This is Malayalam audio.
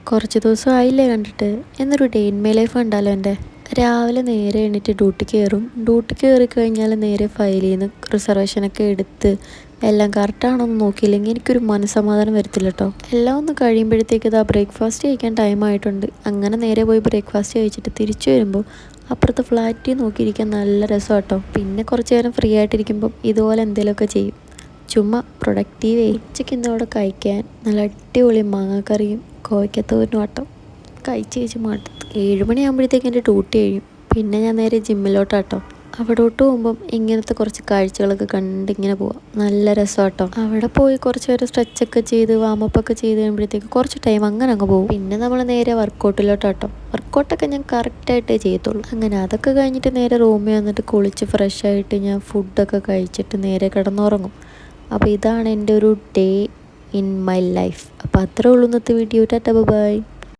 കുറച്ച് ദിവസം ആയില്ലേ കണ്ടിട്ട്. എന്നൊരു ഡേ ഇൻ മൈ ലൈഫ് ഉണ്ടല്ലോ എൻ്റെ. രാവിലെ നേരെ എണീറ്റ് ഡ്യൂട്ടിക്ക് കയറും. ഡ്യൂട്ടിക്ക് കയറി കഴിഞ്ഞാൽ നേരെ ഫയലിൽ നിന്ന് റിസർവേഷനൊക്കെ എടുത്ത് എല്ലാം കറക്റ്റാണോന്ന് നോക്കിയില്ലെങ്കിൽ എനിക്കൊരു മനസ്സമാധാനം വരത്തില്ല കേട്ടോ. എല്ലാം ഒന്ന് കഴിയുമ്പോഴത്തേക്ക് ഇതാ ബ്രേക്ക്ഫാസ്റ്റ് കഴിക്കാൻ ടൈമായിട്ടുണ്ട്. അങ്ങനെ നേരെ പോയി ബ്രേക്ക്ഫാസ്റ്റ് കഴിച്ചിട്ട് തിരിച്ചു വരുമ്പോൾ അപ്പുറത്തെ ഫ്ലാറ്റിൽ നോക്കിയിരിക്കാൻ നല്ല രസം കേട്ടോ. പിന്നെ കുറച്ച് നേരം ഫ്രീ ആയിട്ടിരിക്കുമ്പം ഇതുപോലെ എന്തെങ്കിലുമൊക്കെ ചെയ്യും. ചുമ്മാ പ്രൊഡക്റ്റീവേ. ഉച്ചയ്ക്ക് ഇന്ന് അവിടെ കഴിക്കാൻ നല്ല അടിപൊളി മാങ്ങാക്കറിയും കോവയ്ക്കത്തോരനും ആട്ടം കഴിച്ച് മടുത്തു. 7 മണിയാകുമ്പോഴത്തേക്ക് എൻ്റെ ഡ്യൂട്ടി കഴിയും. പിന്നെ ഞാൻ നേരെ ജിമ്മിലോട്ടാട്ടോ. അവിടോട്ട് പോകുമ്പം ഇങ്ങനത്തെ കുറച്ച് കാഴ്ചകളൊക്കെ കണ്ട് ഇങ്ങനെ പോവാം. നല്ല രസമാട്ടോ. അവിടെ പോയി കുറച്ച് നേരം സ്ട്രെച്ചൊക്കെ ചെയ്ത് വാമപ്പൊക്കെ ചെയ്ത് കഴിയുമ്പോഴത്തേക്ക് കുറച്ച് ടൈം അങ്ങനെ അങ്ങ് പോകും. പിന്നെ നമ്മൾ നേരെ വർക്കൗട്ടിലോട്ടാട്ടോ. വർക്കൗട്ടൊക്കെ ഞാൻ കറക്റ്റായിട്ടേ ചെയ്യത്തുള്ളൂ. അങ്ങനെ അതൊക്കെ കഴിഞ്ഞിട്ട് നേരെ റൂമിൽ വന്നിട്ട് കുളിച്ച് ഫ്രഷായിട്ട് ഞാൻ ഫുഡൊക്കെ കഴിച്ചിട്ട് നേരെ കിടന്നുറങ്ങും. അപ്പോൾ ഇതാണ് എൻ്റെ ഒരു ഡേ ഇൻ മൈ ലൈഫ്. അപ്പോൾ അത്രേ ഉള്ളൂ ഇന്നത്തെ വീഡിയോ. Tata bye.